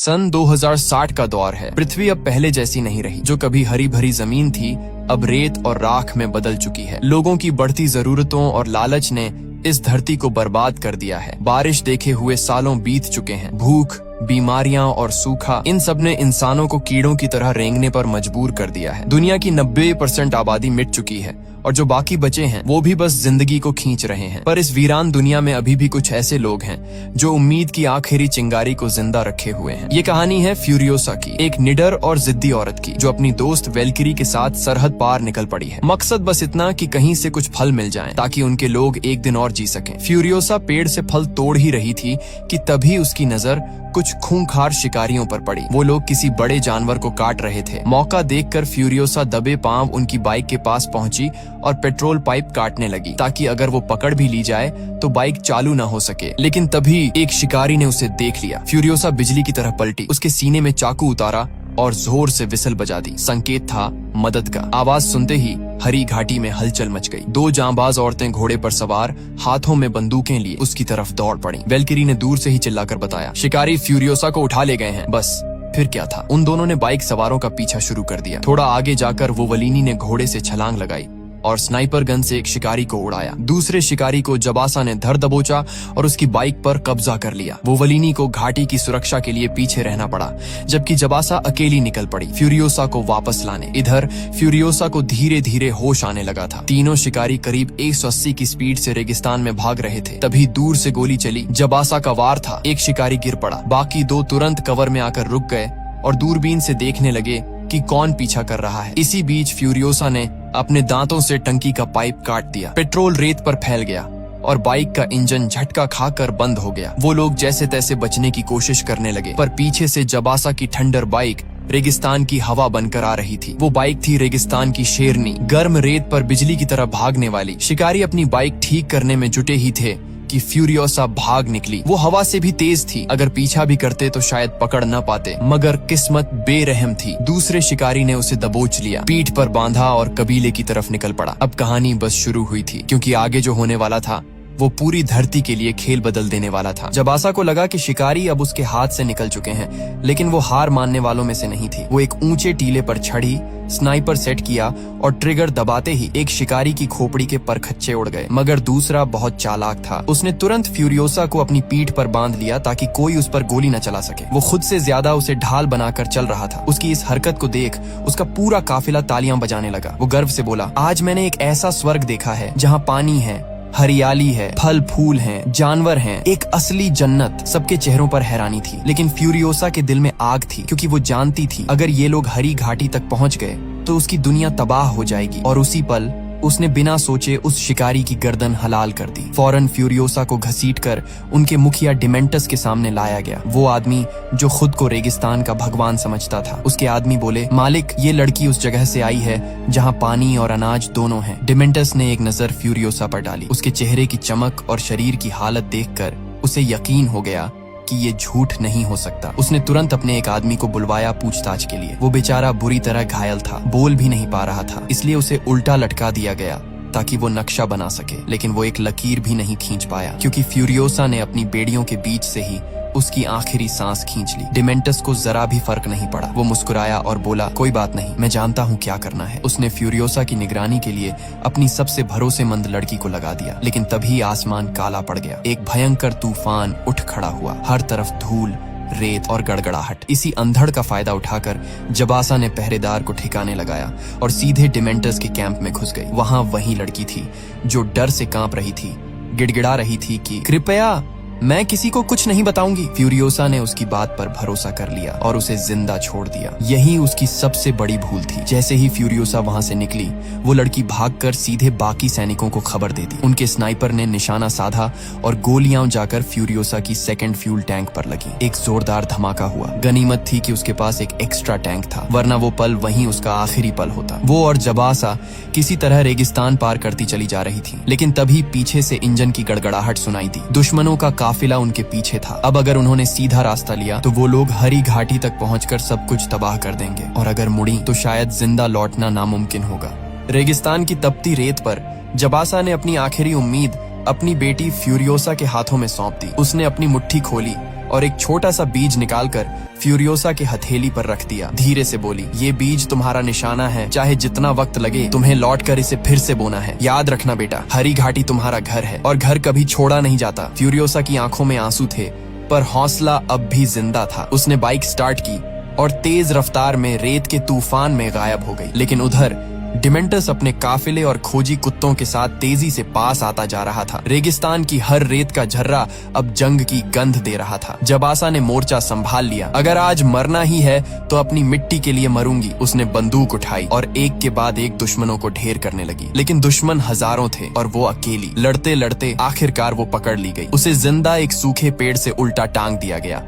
सन 2060 का दौर है। पृथ्वी अब पहले जैसी नहीं रही। जो कभी हरी भरी जमीन थी अब रेत और राख में बदल चुकी है। लोगों की बढ़ती जरूरतों और लालच ने इस धरती को बर्बाद कर दिया है। बारिश देखे हुए सालों बीत चुके हैं। भूख, बीमारियां और सूखा, इन सब ने इंसानों को कीड़ों की तरह रेंगने पर मजबूर कर दिया है। दुनिया की 90% आबादी मिट चुकी है और जो बाकी बचे हैं वो भी बस जिंदगी को खींच रहे हैं। पर इस वीरान दुनिया में अभी भी कुछ ऐसे लोग हैं जो उम्मीद की आखिरी चिंगारी को जिंदा रखे हुए हैं। ये कहानी है फ्यूरियोसा की, एक निडर और जिद्दी औरत की जो अपनी दोस्त वेल्किरी के साथ सरहद पार निकल पड़ी है। मकसद बस इतना कि कहीं से कुछ फल मिल जाएं ताकि उनके लोग एक दिन और जी सकें। फ्यूरियोसा पेड़ से फल तोड़ ही रही थी कि तभी उसकी नजर कुछ खूंखार शिकारियों पर पड़ी। वो लोग किसी बड़े जानवर को काट रहे थे। मौका देखकर फ्यूरियोसा दबे पांव उनकी बाइक के पास पहुंची और पेट्रोल पाइप काटने लगी ताकि अगर वो पकड़ भी ली जाए तो बाइक चालू न हो सके। लेकिन तभी एक शिकारी ने उसे देख लिया। फ्यूरियोसा बिजली की तरह पलटी, उसके सीने में चाकू उतारा और जोर से विसल बजा दी। संकेत था मदद का। आवाज सुनते ही हरी घाटी में हलचल मच गई। दो जांबाज औरतें घोड़े पर सवार, हाथों में बंदूकें लिए उसकी तरफ दौड़ पड़ी। वेल्किरी ने दूर से ही चिल्लाकर बताया, शिकारी फ्यूरियोसा को उठा ले गए हैं। बस फिर क्या था, उन दोनों ने बाइक सवारों का पीछा शुरू कर दिया। थोड़ा आगे जाकर वो वलीनी ने घोड़े से छलांग लगाई और स्नाइपर गन से एक शिकारी को उड़ाया। दूसरे शिकारी को जबासा ने धर दबोचा और उसकी बाइक पर कब्जा कर लिया। वो वलीनी को घाटी की सुरक्षा के लिए पीछे रहना पड़ा, जबकि जबासा अकेली निकल पड़ी फ्यूरियोसा को वापस लाने। इधर फ्यूरियोसा को धीरे धीरे होश आने लगा था। तीनों शिकारी करीब 180 की स्पीड से रेगिस्तान में भाग रहे थे। तभी दूर से गोली चली। जबासा का वार था। एक शिकारी गिर पड़ा। बाकी दो तुरंत कवर में आकर रुक गए और दूरबीन से देखने लगे कि कौन पीछा कर रहा है। इसी बीच फ्यूरियोसा ने अपने दांतों से टंकी का पाइप काट दिया। पेट्रोल रेत पर फैल गया और बाइक का इंजन झटका खाकर बंद हो गया। वो लोग जैसे तैसे बचने की कोशिश करने लगे, पर पीछे से जबासा की ठंडर बाइक रेगिस्तान की हवा बनकर आ रही थी। वो बाइक थी रेगिस्तान की शेरनी, गर्म रेत पर बिजली की तरह भागने वाली। शिकारी अपनी बाइक ठीक करने में जुटे ही थे कि फ्यूरियोसा भाग निकली। वो हवा से भी तेज थी। अगर पीछा भी करते तो शायद पकड़ न पाते, मगर किस्मत बेरहम थी। दूसरे शिकारी ने उसे दबोच लिया, पीठ पर बांधा और कबीले की तरफ निकल पड़ा। अब कहानी बस शुरू हुई थी, क्योंकि आगे जो होने वाला था वो पूरी धरती के लिए खेल बदल देने वाला था। जबासा को लगा कि शिकारी अब उसके हाथ से निकल चुके हैं, लेकिन वो हार मानने वालों में से नहीं थी। वो एक ऊंचे टीले पर चढ़ी, स्नाइपर सेट किया और ट्रिगर दबाते ही एक शिकारी की खोपड़ी के परखच्चे उड़ गए। मगर दूसरा बहुत चालाक था। उसने तुरंत फ्यूरियोसा को अपनी पीठ पर बांध लिया ताकि कोई उस पर गोली न चला सके। वो खुद से ज्यादा उसे ढाल बनाकर चल रहा था। उसकी इस हरकत को देख उसका पूरा काफिला तालियां बजाने लगा। वो गर्व से बोला, आज मैंने एक ऐसा स्वर्ग देखा है जहाँ पानी है, हरियाली है, फल फूल हैं, जानवर हैं, एक असली जन्नत। सबके चेहरों पर हैरानी थी, लेकिन फ्यूरियोसा के दिल में आग थी, क्योंकि वो जानती थी अगर ये लोग हरी घाटी तक पहुंच गए तो उसकी दुनिया तबाह हो जाएगी। और उसी पल उसने बिना सोचे उस शिकारी की गर्दन हलाल कर दी। फौरन फ्यूरियोसा को घसीटकर उनके मुखिया डिमेंटस के सामने लाया गया। वो आदमी जो खुद को रेगिस्तान का भगवान समझता था। उसके आदमी बोले, मालिक, ये लड़की उस जगह से आई है जहाँ पानी और अनाज दोनों हैं। डिमेंटस ने एक नजर फ्यूरियोसा पर डाली। उसके चेहरे की चमक और शरीर की हालत देखकर उसे यकीन हो गया कि ये झूठ नहीं हो सकता। उसने तुरंत अपने एक आदमी को बुलवाया पूछताछ के लिए। वो बेचारा बुरी तरह घायल था, बोल भी नहीं पा रहा था, इसलिए उसे उल्टा लटका दिया गया ताकि वो नक्शा बना सके। लेकिन वो एक लकीर भी नहीं खींच पाया, क्योंकि फ्यूरियोसा ने अपनी बेड़ियों के बीच से ही उसकी आखिरी सांस खींच ली। डिमेंटस को जरा भी फर्क नहीं पड़ा। वो मुस्कुराया और बोला, कोई बात नहीं, मैं जानता हूँ क्या करना है। उसने फ्यूरियोसा की निगरानी के लिए अपनी सबसे भरोसेमंद लड़की को लगा दिया। लेकिन तभी आसमान काला पड़ गया। एक भयंकर तूफान उठ खड़ा हुआ। हर तरफ धूल, रेत और गड़गड़ाहट। इसी अंधड़ का फायदा उठाकर जबासा ने पहरेदार को ठिकाने लगाया और सीधे डिमेंटस के कैंप में घुस गई। वहाँ वही लड़की थी जो डर से कांप रही थी, गिड़गिड़ा रही थी कि कृपया, मैं किसी को कुछ नहीं बताऊंगी। फ्यूरियोसा ने उसकी बात पर भरोसा कर लिया और उसे जिंदा छोड़ दिया। यही उसकी सबसे बड़ी भूल थी। जैसे ही फ्यूरियोसा वहां से निकली, वो लड़की भागकर सीधे बाकी सैनिकों को खबर दे दी। उनके स्नाइपर ने निशाना साधा और गोलियां जाकर फ्यूरियोसा की सेकंड फ्यूल टैंक पर लगी। एक जोरदार धमाका हुआ। गनीमत थी कि उसके पास एक एक्स्ट्रा टैंक था, वरना वो पल वहीं उसका आखिरी पल होता। वो और जबासा किसी तरह रेगिस्तान पार करती चली जा रही थी। लेकिन तभी पीछे से इंजन की गड़गड़ाहट सुनाई दी। दुश्मनों का काफिला उनके पीछे था। अब अगर उन्होंने सीधा रास्ता लिया तो वो लोग हरी घाटी तक पहुंचकर सब कुछ तबाह कर देंगे, और अगर मुड़ी तो शायद जिंदा लौटना नामुमकिन होगा। रेगिस्तान की तपती रेत पर जबासा ने अपनी आखिरी उम्मीद अपनी बेटी फ्यूरियोसा के हाथों में सौंप दी। उसने अपनी मुट्ठी खोली और एक छोटा सा बीज निकालकर फ्यूरियोसा के हथेली पर रख दिया। धीरे से बोली, ये बीज तुम्हारा निशाना है, चाहे जितना वक्त लगे तुम्हें लौटकर इसे फिर से बोना है। याद रखना बेटा, हरी घाटी तुम्हारा घर है और घर कभी छोड़ा नहीं जाता। फ्यूरियोसा की आंखों में आंसू थे, पर हौसला अब भी जिंदा था। उसने बाइक स्टार्ट की और तेज रफ्तार में रेत के तूफान में गायब हो गई। लेकिन उधर डिमेंटस अपने काफिले और खोजी कुत्तों के साथ तेजी से पास आता जा रहा था। रेगिस्तान की हर रेत का झर्रा अब जंग की गंध दे रहा था। जबासा ने मोर्चा संभाल लिया। अगर आज मरना ही है तो अपनी मिट्टी के लिए मरूंगी। उसने बंदूक उठाई और एक के बाद एक दुश्मनों को ढेर करने लगी। लेकिन दुश्मन हजारों थे और वो अकेली। लड़ते लड़ते आखिरकार वो पकड़ ली गई। उसे जिंदा एक सूखे पेड़ से उल्टा टांग दिया गया,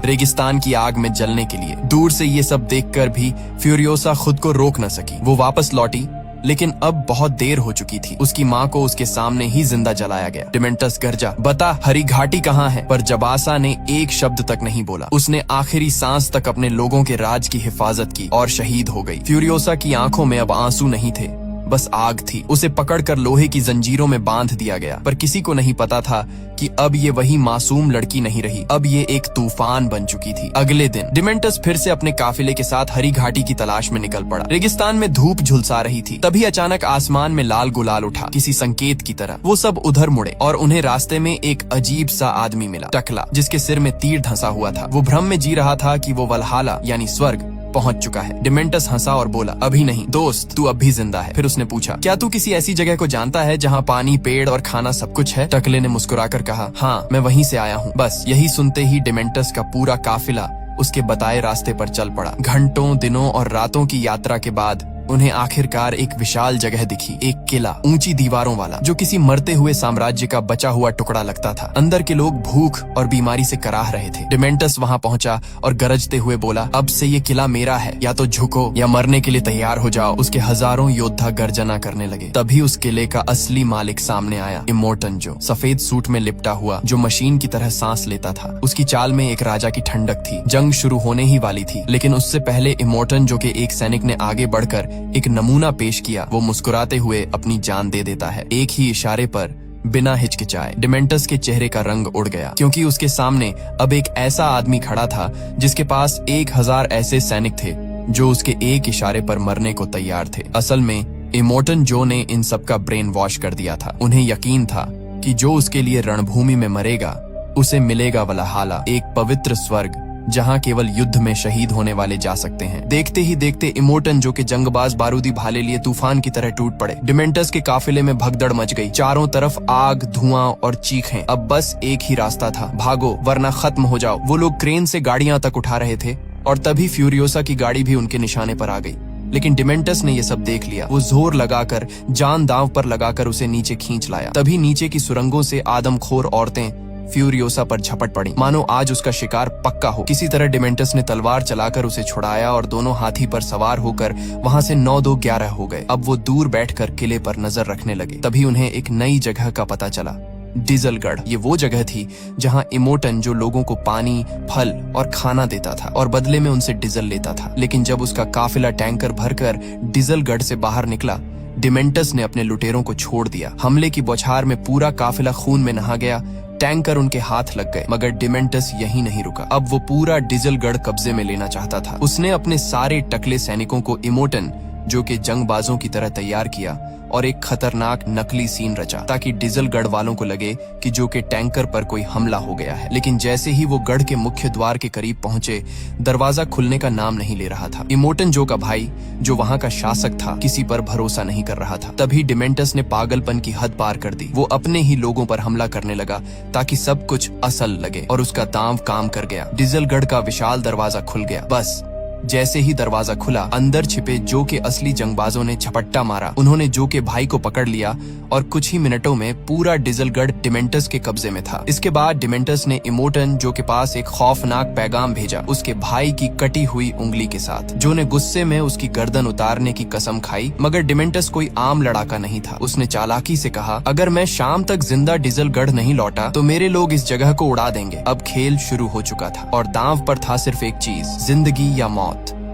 रेगिस्तान की आग में जलने के लिए। दूर से ये सब देखकर भी फ्यूरियोसा खुद को रोक न सकी। वो वापस लौटी, लेकिन अब बहुत देर हो चुकी थी। उसकी माँ को उसके सामने ही जिंदा जलाया गया। डिमेंटस गरजा, बता हरी घाटी कहाँ है? पर जबासा ने एक शब्द तक नहीं बोला। उसने आखिरी सांस तक अपने लोगों के राज की हिफाजत की और शहीद हो गई। फ्यूरियोसा की आंखों में अब आंसू नहीं थे, बस आग थी। उसे पकड़कर लोहे की जंजीरों में बांध दिया गया, पर किसी को नहीं पता था कि अब ये वही मासूम लड़की नहीं रही, अब ये एक तूफान बन चुकी थी। अगले दिन डिमेंटस फिर से अपने काफिले के साथ हरी घाटी की तलाश में निकल पड़ा। रेगिस्तान में धूप झुलसा रही थी। तभी अचानक आसमान में लाल गुलाल उठा, किसी संकेत की तरह। वो सब उधर मुड़े और उन्हें रास्ते में एक अजीब सा आदमी मिला, टकला, जिसके सिर में तीर धंसा हुआ था। वो भ्रम में जी रहा था कि वो वल्हाला यानी स्वर्ग पहुंच चुका है। डिमेंटस हंसा और बोला, अभी नहीं दोस्त, तू अब भी जिंदा है। फिर उसने पूछा, क्या तू किसी ऐसी जगह को जानता है जहाँ पानी, पेड़ और खाना सब कुछ है? टकले ने मुस्कुराकर कहा, हाँ, मैं वहीं से आया हूँ। बस यही सुनते ही डिमेंटस का पूरा काफिला उसके बताए रास्ते पर चल पड़ा। घंटों, दिनों और रातों की यात्रा के बाद उन्हें आखिरकार एक विशाल जगह दिखी। एक किला, ऊंची दीवारों वाला, जो किसी मरते हुए साम्राज्य का बचा हुआ टुकड़ा लगता था। अंदर के लोग भूख और बीमारी से कराह रहे थे। डिमेंटस वहां पहुंचा और गरजते हुए बोला, अब से ये किला मेरा है, या तो झुको या मरने के लिए तैयार हो जाओ। उसके हजारों योद्धा गर्जना करने लगे। तभी उस किले का असली मालिक सामने आया, इमोर्टन जो, सफेद सूट में लिपटा हुआ, जो मशीन की तरह सांस लेता था। उसकी चाल में एक राजा की ठंडक थी। जंग शुरू होने ही वाली थी, लेकिन उससे पहले इमोर्टन जो के एक सैनिक ने आगे बढ़कर एक नमूना पेश किया। वो मुस्कुराते हुए अपनी जान दे देता है, एक ही इशारे पर, बिना हिचकिचाए। डिमेंटस के चेहरे का रंग उड़ गया, क्योंकि उसके सामने अब एक ऐसा आदमी खड़ा था जिसके पास 1000 ऐसे सैनिक थे जो उसके एक इशारे पर मरने को तैयार थे। असल में इमोर्टन जो ने इन सबका ब्रेन वॉश कर दिया था। उन्हें यकीन था कि जो उसके लिए रणभूमि में मरेगा उसे मिलेगा वल्हाला, एक पवित्र स्वर्ग जहाँ केवल युद्ध में शहीद होने वाले जा सकते हैं। देखते ही देखते इमोर्टन जो के जंगबाज बारूदी भाले लिए तूफान की तरह टूट पड़े। डिमेंटस के काफिले में भगदड़ मच गई। चारों तरफ आग, धुआं और चीखें। अब बस एक ही रास्ता था, भागो वरना खत्म हो जाओ। वो लोग क्रेन से गाड़ियां तक उठा रहे थे और तभी फ्यूरियोसा की गाड़ी भी उनके निशाने पर आ गई। लेकिन डिमेंटस ने ये सब देख लिया। वो जोर लगाकर, जान दांव पर लगाकर उसे नीचे खींच लाया। तभी नीचे की सुरंगों से आदमखोर औरतें फ्यूरियोसा पर झपट पड़ी, मानो आज उसका शिकार पक्का हो। किसी तरह डिमेंटस ने तलवार चलाकर उसे छुड़ाया और दोनों हाथी पर सवार होकर वहां से 9-2-11 हो गए। अब वो दूर बैठकर किले पर नजर रखने लगे। तभी उन्हें एक नई जगह का पता चला, डीजलगढ़। ये वो जगह थी जहां इमोर्टन जो लोगों को पानी, फल और खाना देता था और बदले में उनसे डीजल लेता था। लेकिन जब उसका काफिला टैंकर भरकर डीजलगढ़ से बाहर निकला, डिमेंटस ने अपने लुटेरों को छोड़ दिया। हमले की बौछार में पूरा काफिला खून में नहा गया। टैंकर उनके हाथ लग गए, मगर डिमेंटस यहीं नहीं रुका। अब वो पूरा डीजलगढ़ कब्जे में लेना चाहता था। उसने अपने सारे टकले सैनिकों को इमोर्टन जो के जंगबाजों की तरह तैयार किया और एक खतरनाक नकली सीन रचा, ताकि डीजलगढ़ वालों को लगे कि जो के टैंकर पर कोई हमला हो गया है। लेकिन जैसे ही वो गढ़ के मुख्य द्वार के करीब पहुंचे, दरवाजा खुलने का नाम नहीं ले रहा था। इमोर्टन जो का भाई, जो वहां का शासक था, किसी पर भरोसा नहीं कर रहा था। तभी डिमेंटस ने पागलपन की हद पार कर दी। वो अपने ही लोगों पर हमला करने लगा ताकि सब कुछ असल लगे, और उसका दांव काम कर गया। डीजलगढ़ का विशाल दरवाजा खुल गया। बस जैसे ही दरवाजा खुला, अंदर छिपे जो के असली जंगबाजों ने झपट्टा मारा। उन्होंने जो के भाई को पकड़ लिया और कुछ ही मिनटों में पूरा डीजलगढ़ डिमेंटस के कब्जे में था। इसके बाद डिमेंटस ने इमोर्टन जो के पास एक खौफनाक पैगाम भेजा, उसके भाई की कटी हुई उंगली के साथ। जो ने गुस्से में उसकी गर्दन उतारने की कसम खाई, मगर डिमेंटस कोई आम लड़ाका नहीं था। उसने चालाकी से कहा, अगर मैं शाम तक जिंदा डीजलगढ़ नहीं लौटा तो मेरे लोग इस जगह को उड़ा देंगे। अब खेल शुरू हो चुका था और दांव पर था सिर्फ एक चीज, जिंदगी या मौत।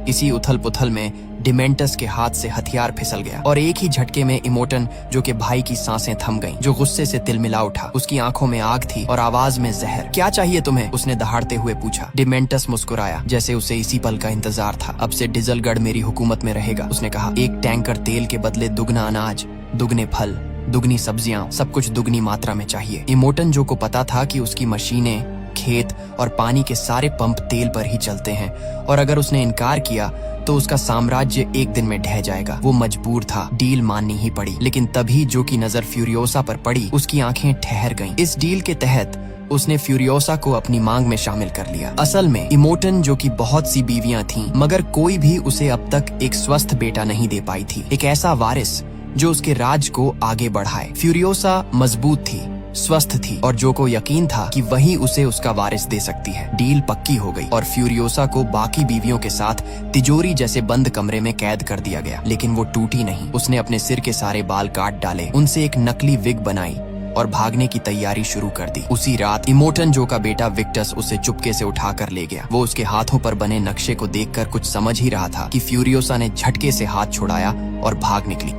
इसी उथल पुथल में डिमेंटस के हाथ से हथियार फिसल गया और एक ही झटके में इमोटन, जो कि भाई की सांसें थम गईं, जो गुस्से से तिलमिला उठा। उसकी आंखों में आग थी और आवाज में जहर। क्या चाहिए तुम्हें? उसने दहाड़ते हुए पूछा। डिमेंटस मुस्कुराया, जैसे उसे इसी पल का इंतजार था। अब से डिजलगढ़ मेरी हुकूमत में रहेगा, उसने कहा। एक टैंकर तेल के बदले दुगना अनाज, दुगने फल, दुगनी सब्जियां, सब कुछ दुगनी मात्रा में चाहिए। इमोटन, जो को पता था कि उसकी मशीनें, खेत और पानी के सारे पंप तेल पर ही चलते हैं और अगर उसने इनकार किया तो उसका साम्राज्य एक दिन में ढह जाएगा। वो मजबूर था, डील माननी ही पड़ी। लेकिन तभी जो की नजर फ्यूरियोसा पर पड़ी, उसकी आंखें ठहर गईं। इस डील के तहत उसने फ्यूरियोसा को अपनी मांग में शामिल कर लिया। असल में इमोटन, जो की बहुत सी बीवियां थीं, मगर कोई भी उसे अब तक एक स्वस्थ बेटा नहीं दे पाई थी, एक ऐसा वारिस जो उसके राज को आगे बढ़ाए। फ्यूरियोसा मजबूत थी, स्वस्थ थी और जो को यकीन था कि वही उसे उसका वारिस दे सकती है। डील पक्की हो गई और फ्यूरियोसा को बाकी बीवियों के साथ तिजोरी जैसे बंद कमरे में कैद कर दिया गया। लेकिन वो टूटी नहीं। उसने अपने सिर के सारे बाल काट डाले, उनसे एक नकली विग बनाई और भागने की तैयारी शुरू कर दी। उसी रात इमोटन, जो का बेटा विक्टस, उसे चुपके से उठाकर ले गया। वो उसके हाथों पर बने नक्शे को देखकर कुछ समझ ही रहा था कि फ्यूरियोसा ने झटके से हाथ छुड़ाया और भाग निकली।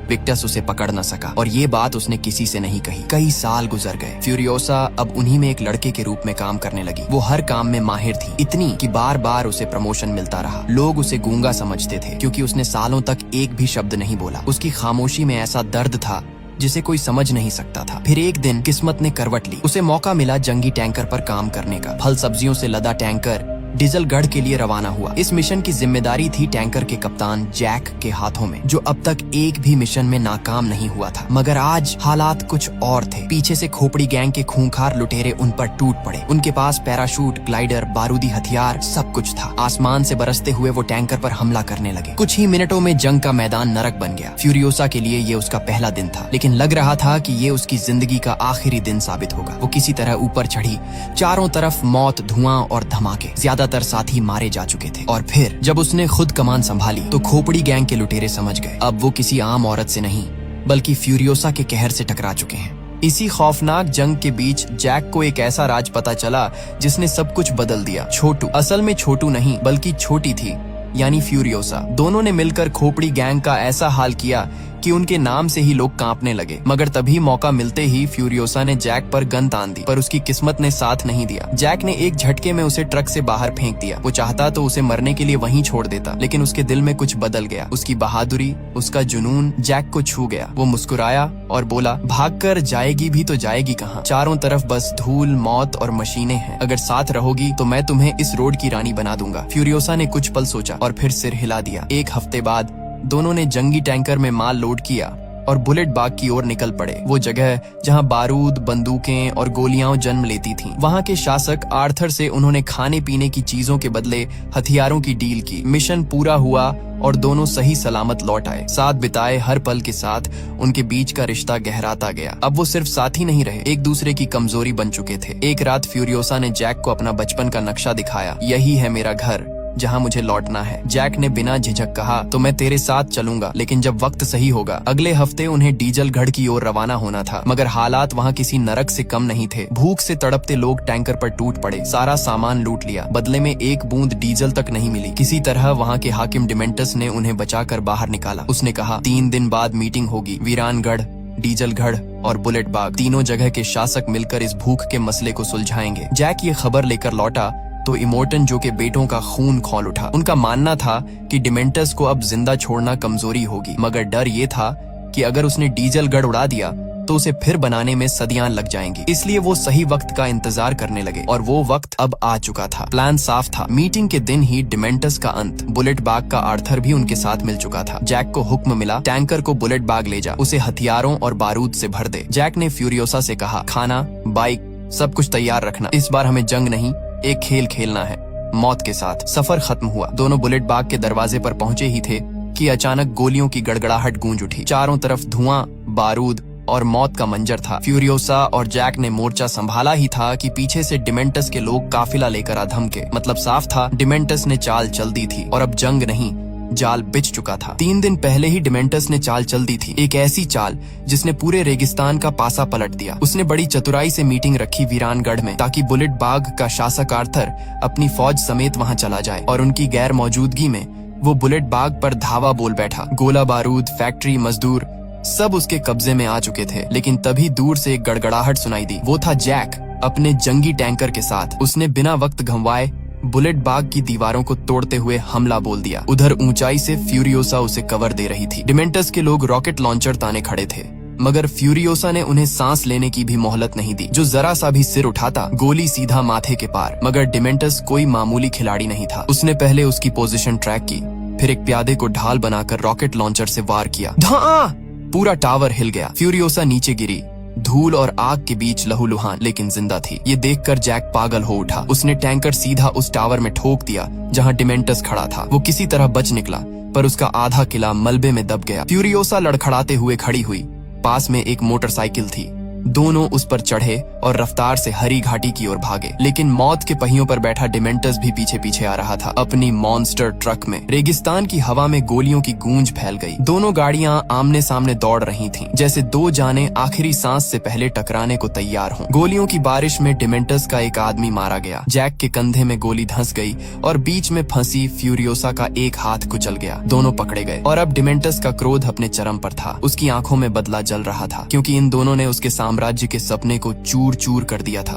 विक्टस उसे पकड़ न सका और ये बात उसने किसी से नहीं कही। कई साल गुजर गए। फ्यूरियोसा अब उन्हीं में एक लड़के के रूप में काम करने लगी। वो हर काम में माहिर थी, इतनी कि बार बार उसे प्रमोशन मिलता रहा। लोग उसे गूंगा समझते थे क्योंकि उसने सालों तक एक भी शब्द नहीं बोला। उसकी खामोशी में ऐसा दर्द था जिसे कोई समझ नहीं सकता था। फिर एक दिन किस्मत ने करवट ली। उसे मौका मिला जंगी टैंकर पर काम करने का। फल सब्जियों से लदा टैंकर डिजलगढ़ के लिए रवाना हुआ। इस मिशन की जिम्मेदारी थी टैंकर के कप्तान जैक के हाथों में, जो अब तक एक भी मिशन में नाकाम नहीं हुआ था। मगर आज हालात कुछ और थे। पीछे से खोपड़ी गैंग के खूंखार लुटेरे उन पर टूट पड़े। उनके पास पैराशूट, ग्लाइडर, बारूदी हथियार, सब कुछ था। आसमान से बरसते हुए वो टैंकर पर हमला करने लगे। कुछ ही मिनटों में जंग का मैदान नरक बन गया। फ्यूरियोसा के लिए ये उसका पहला दिन था, लेकिन लग रहा था कि ये उसकी जिंदगी का आखिरी दिन साबित होगा। वो किसी तरह ऊपर चढ़ी। चारों तरफ मौत, धुआं और धमाके। ज्यादातर साथी मारे जा चुके थे। और फिर जब उसने खुद कमान संभाली तो खोपड़ी गैंग के लुटेरे समझ गए अब वो किसी आम औरत से नहीं बल्कि फ्यूरियोसा के कहर से टकरा चुके हैं। इसी खौफनाक जंग के बीच जैक को एक ऐसा राज पता चला जिसने सब कुछ बदल दिया। छोटू, असल में छोटू नहीं बल्कि छोटी थी, यानी फ्यूरियोसा। दोनों ने मिलकर खोपड़ी गैंग का ऐसा हाल किया कि उनके नाम से ही लोग कांपने लगे। मगर तभी मौका मिलते ही फ्यूरियोसा ने जैक पर गन तान दी, पर उसकी किस्मत ने साथ नहीं दिया। जैक ने एक झटके में उसे ट्रक से बाहर फेंक दिया। वो चाहता तो उसे मरने के लिए वहीं छोड़ देता, लेकिन उसके दिल में कुछ बदल गया। उसकी बहादुरी, उसका जुनून जैक को छू गया। वो मुस्कुराया और बोला, भागकर जाएगी भी तो जाएगी कहाँ? चारों तरफ बस धूल, मौत और मशीनें हैं। अगर साथ रहोगी तो मैं तुम्हें इस रोड की रानी बना दूंगा। फ्यूरियोसा ने कुछ पल सोचा और फिर सिर हिला दिया। एक हफ्ते बाद दोनों ने जंगी टैंकर में माल लोड किया और बुलेट बाग की ओर निकल पड़े। वो जगह जहां बारूद, बंदूकें और गोलियां जन्म लेती थीं। वहां के शासक आर्थर से उन्होंने खाने पीने की चीजों के बदले हथियारों की डील की। मिशन पूरा हुआ और दोनों सही सलामत लौट आए। साथ बिताए हर पल के साथ उनके बीच का रिश्ता गहराता गया। अब वो सिर्फ साथी नहीं रहे, एक दूसरे की कमजोरी बन चुके थे। एक रात फ्यूरियोसा ने जैक को अपना बचपन का नक्शा दिखाया। यही है मेरा घर जहां मुझे लौटना है। जैक ने बिना झिझक कहा, तो मैं तेरे साथ चलूंगा, लेकिन जब वक्त सही होगा। अगले हफ्ते उन्हें डीजलगढ़ की ओर रवाना होना था, मगर हालात वहां किसी नरक से कम नहीं थे। भूख से तड़पते लोग टैंकर पर टूट पड़े। सारा सामान लूट लिया, बदले में एक बूंद डीजल तक नहीं मिली। किसी तरह वहां के हाकिम डिमेंटस ने उन्हें बचाकर बाहर निकाला। उसने कहा, 3 दिन बाद मीटिंग होगी। वीरानगढ़, डीजलगढ़ और बुलेट बाग, तीनों जगह के शासक मिलकर इस भूख के मसले को सुलझाएंगे। जैक ये खबर लेकर लौटा तो इमोटन, जो के बेटों का खून खौल उठा। उनका मानना था कि डिमेंटस को अब जिंदा छोड़ना कमजोरी होगी, मगर डर ये था कि अगर उसने डीजलगढ़ उड़ा दिया तो उसे फिर बनाने में सदियां लग जाएंगी। इसलिए वो सही वक्त का इंतजार करने लगे और वो वक्त अब आ चुका था। प्लान साफ था। मीटिंग के दिन ही डिमेंटस का अंत। बुलेट बाग का आर्थर भी उनके साथ मिल चुका था। जैक को हुक्म मिला, टैंकर को बुलेट बाग ले जा, उसे हथियारों और बारूद से भर दे। जैक ने फ्यूरियोसा से कहा, खाना, बाइक, सब कुछ तैयार रखना। इस बार हमें जंग नहीं, एक खेल खेलना है, मौत के साथ। सफर खत्म हुआ। दोनों बुलेट बाग के दरवाजे पर पहुंचे ही थे कि अचानक गोलियों की गड़गड़ाहट गूंज उठी। चारों तरफ धुआं, बारूद और मौत का मंजर था। फ्यूरियोसा और जैक ने मोर्चा संभाला ही था कि पीछे से डिमेंटस के लोग काफिला लेकर आ धमके। मतलब साफ था, डिमेंटस ने चाल चल दी थी और अब जंग नहीं, जाल बिछ चुका था। 3 दिन पहले ही डिमेंटस ने चाल चल दी थी, एक ऐसी चाल जिसने पूरे रेगिस्तान का पासा पलट दिया। उसने बड़ी चतुराई से मीटिंग रखी वीरानगढ़ में, ताकि बुलेट बाग का शासक आर्थर अपनी फौज समेत वहां चला जाए और उनकी गैर मौजूदगी में वो बुलेट बाग पर धावा बोल बैठा। गोला बारूद, फैक्ट्री, मजदूर सब उसके कब्जे में आ चुके थे। लेकिन तभी दूर से एक गड़गड़ाहट सुनाई दी। वो था जैक अपने जंगी टैंकर के साथ। उसने बिना वक्त गंवाए बुलेट बाग की दीवारों को तोड़ते हुए हमला बोल दिया। उधर ऊंचाई से फ्यूरियोसा उसे कवर दे रही थी। डिमेंटस के लोग रॉकेट लॉन्चर ताने खड़े थे, मगर फ्यूरियोसा ने उन्हें सांस लेने की भी मोहलत नहीं दी। जो जरा सा भी सिर उठाता, गोली सीधा माथे के पार। मगर डिमेंटस कोई मामूली खिलाड़ी नहीं था। उसने पहले उसकी पोजीशन ट्रैक की, फिर एक प्यादे को ढाल बनाकर रॉकेट लॉन्चर से वार किया। धां! पूरा टावर हिल गया। फ्यूरियोसा नीचे गिरी, धूल और आग के बीच लहूलुहान, लेकिन जिंदा थी। ये देखकर जैक पागल हो उठा। उसने टैंकर सीधा उस टावर में ठोक दिया जहां डिमेंटस खड़ा था। वो किसी तरह बच निकला, पर उसका आधा किला मलबे में दब गया। फ्यूरियोसा लड़खड़ाते हुए खड़ी हुई। पास में एक मोटरसाइकिल थी। दोनों उस पर चढ़े और रफ्तार से हरी घाटी की ओर भागे। लेकिन मौत के पहियों पर बैठा डिमेंटस भी पीछे पीछे आ रहा था, अपनी मॉन्स्टर ट्रक में। रेगिस्तान की हवा में गोलियों की गूंज फैल गई। दोनों गाड़ियां आमने सामने दौड़ रही थीं, जैसे दो जानें आखिरी सांस से पहले टकराने को तैयार हों। गोलियों की बारिश में डिमेंटस का एक आदमी मारा गया। जैक के कंधे में गोली धंस गई और बीच में फंसी फ्यूरियोसा का एक हाथ कुचल गया। दोनों पकड़े गए और अब डिमेंटस का क्रोध अपने चरम पर था। उसकी आंखों में बदला जल रहा था, क्योंकि इन दोनों ने उसके साम्राज्य के सपने को चूर चूर कर दिया था।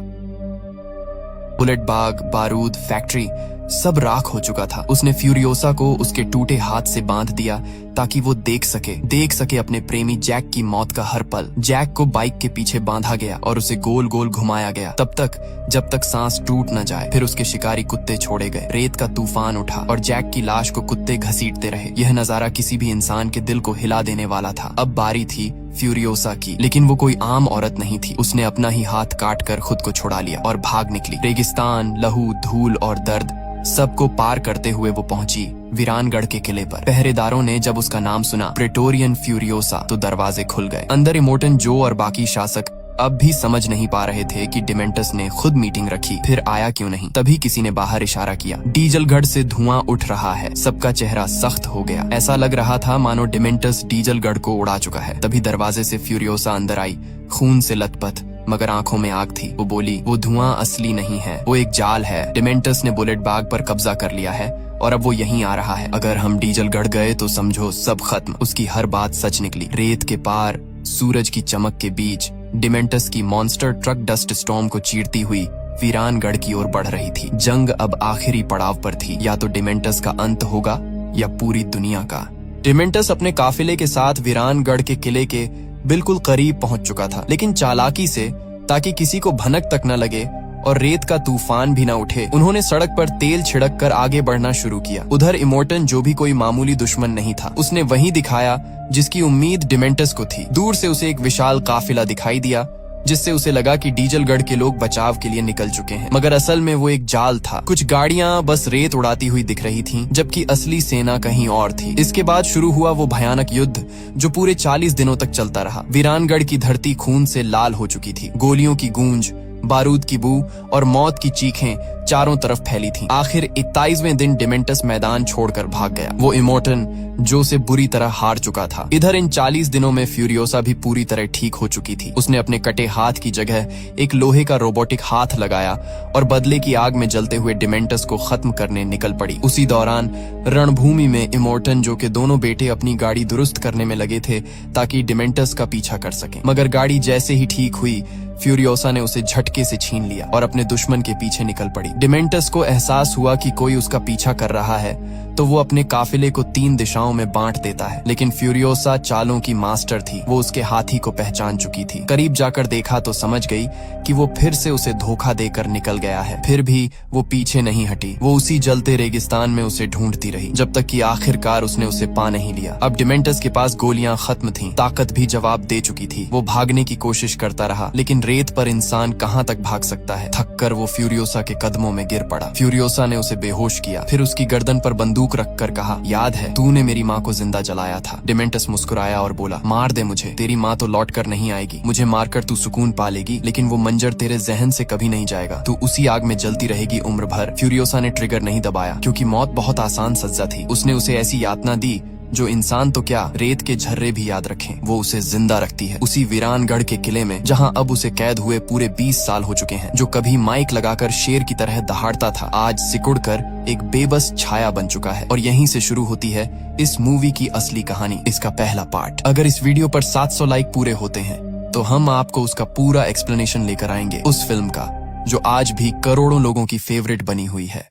बुलेट बाग, बारूद, फैक्ट्री सब राख हो चुका था। उसने फ्यूरियोसा को उसके टूटे हाथ से बांध दिया ताकि वो देख सके अपने प्रेमी जैक की मौत का हर पल। जैक को बाइक के पीछे बांधा गया और उसे गोल गोल घुमाया गया, तब तक जब तक सांस टूट न जाए। फिर उसके शिकारी कुत्ते छोड़े गए। रेत का तूफान उठा और जैक की लाश को कुत्ते घसीटते रहे। यह नजारा किसी भी इंसान के दिल को हिला देने वाला था। अब बारी थी फ्यूरियोसा की, लेकिन वो कोई आम औरत नहीं थी। उसने अपना ही हाथ काट कर खुद को छुड़ा लिया और भाग निकली। रेगिस्तान, लहू, धूल और दर्द सबको पार करते हुए वो पहुंची वीरानगढ़ के किले पर। पहरेदारों ने जब उसका नाम सुना, प्रेटोरियन फ्यूरियोसा, तो दरवाजे खुल गए। अंदर इमोर्टन जो और बाकी शासक अब भी समझ नहीं पा रहे थे कि डिमेंटस ने खुद मीटिंग रखी, फिर आया क्यों नहीं। तभी किसी ने बाहर इशारा किया। डीजलगढ़ से धुआं उठ रहा है। सबका चेहरा सख्त हो गया। ऐसा लग रहा था मानो डिमेंटस डीजलगढ़ को उड़ा चुका है। तभी दरवाजे से फ्यूरियोसा अंदर आई, खून से लथपथ, मगर आंखों में आग थी। वो बोली, वो धुआं असली नहीं है, वो एक जाल है। डिमेंटस ने बुलेट बाग पर कब्जा कर लिया है और अब वो यहीं आ रहा है। अगर हम डीजलगढ़ गए तो समझो सब खत्म। उसकी हर बात सच निकली। रेत के पार, सूरज की चमक के बीच डिमेंटस की मॉन्स्टर ट्रक डस्ट स्टॉर्म को चीरती हुई वीरानगढ़ की ओर बढ़ रही थी। जंग अब आखिरी पड़ाव पर थी। या तो डिमेंटस का अंत होगा या पूरी दुनिया का। डिमेंटस अपने काफिले के साथ वीरानगढ़ के किले के बिल्कुल करीब पहुंच चुका था, लेकिन चालाकी से, ताकि किसी को भनक तक न लगे और रेत का तूफान भी न उठे, उन्होंने सड़क पर तेल छिड़क कर आगे बढ़ना शुरू किया। उधर इमोर्टन, जो भी कोई मामूली दुश्मन नहीं था, उसने वही दिखाया जिसकी उम्मीद डिमेंटस को थी। दूर से उसे एक विशाल काफिला दिखाई दिया, जिससे उसे लगा कि डीजलगढ़ के लोग बचाव के लिए निकल चुके हैं, मगर असल में वो एक जाल था। कुछ गाड़ियां बस रेत उड़ाती हुई दिख रही थीं, जबकि असली सेना कहीं और थी। इसके बाद शुरू हुआ वो भयानक युद्ध जो पूरे 40 दिनों तक चलता रहा। वीरानगढ़ की धरती खून से लाल हो चुकी थी। गोलियों की गूंज, बारूद की बू और मौत की चीखें चारों तरफ फैली थीं। आखिर 21वें दिन डिमेंटस मैदान छोड़कर भाग गया। वो इमोर्टन जो से बुरी तरह हार चुका था। इधर इन 40 दिनों में फ्यूरियोसा भी पूरी तरह ठीक हो चुकी थी। उसने अपने कटे हाथ की जगह एक लोहे का रोबोटिक हाथ लगाया और बदले की आग में जलते हुए डिमेंटस को खत्म करने निकल पड़ी। उसी दौरान रणभूमि में इमोर्टन जो के दोनों बेटे अपनी गाड़ी दुरुस्त करने में लगे थे ताकि डिमेंटस का पीछा कर सकें। मगर गाड़ी जैसे ही ठीक हुई, फ्यूरियोसा ने उसे झटके से छीन लिया और अपने दुश्मन के पीछे निकल पड़ी। डिमेंटस को एहसास हुआ कि कोई उसका पीछा कर रहा है, तो वो अपने काफिले को 3 दिशाओं में बांट देता है। लेकिन फ्यूरियोसा चालों की मास्टर थी। वो उसके हाथी को पहचान चुकी थी। करीब जाकर देखा तो समझ गई कि वो फिर से उसे धोखा देकर निकल गया है। फिर भी वो पीछे नहीं हटी। वो उसी जलते रेगिस्तान में उसे ढूंढती रही, जब तक कि आखिरकार उसने उसे पा नहीं लिया। अब डिमेंटस के पास गोलियां खत्म थीं, ताकत भी जवाब दे चुकी थी। वो भागने की कोशिश करता रहा, लेकिन रेत पर इंसान कहां तक भाग सकता है। थककर वो फ्यूरियोसा के कदमों में गिर पड़ा। फ्यूरियोसा ने उसे बेहोश किया, फिर उसकी गर्दन पर बंदूक रखकर कहा, याद है तूने मेरी माँ को जिंदा जलाया था। डिमेंटस मुस्कुराया और बोला, मार दे मुझे, तेरी माँ तो लौट कर नहीं आएगी। मुझे मारकर तू सुकून पा लेगी, लेकिन वो मंजर तेरे जहन से कभी नहीं जाएगा। तू उसी आग में जलती रहेगी उम्र भर। फ्यूरियोसा ने ट्रिगर नहीं दबाया, क्योंकि मौत बहुत आसान सज्जा थी। उसने उसे ऐसी यातना दी जो इंसान तो क्या रेत के झर्रे भी याद रखें, वो उसे जिंदा रखती है उसी वीरानगढ़ के किले में, जहां अब उसे कैद हुए पूरे 20 साल हो चुके हैं। जो कभी माइक लगाकर शेर की तरह दहाड़ता था, आज सिकुड़कर एक बेबस छाया बन चुका है। और यहीं से शुरू होती है इस मूवी की असली कहानी, इसका पहला पार्ट। अगर इस वीडियो पर 700 लाइक पूरे होते हैं तो हम आपको उसका पूरा एक्सप्लेनेशन लेकर आएंगे, उस फिल्म का जो आज भी करोड़ों लोगों की फेवरेट बनी हुई है।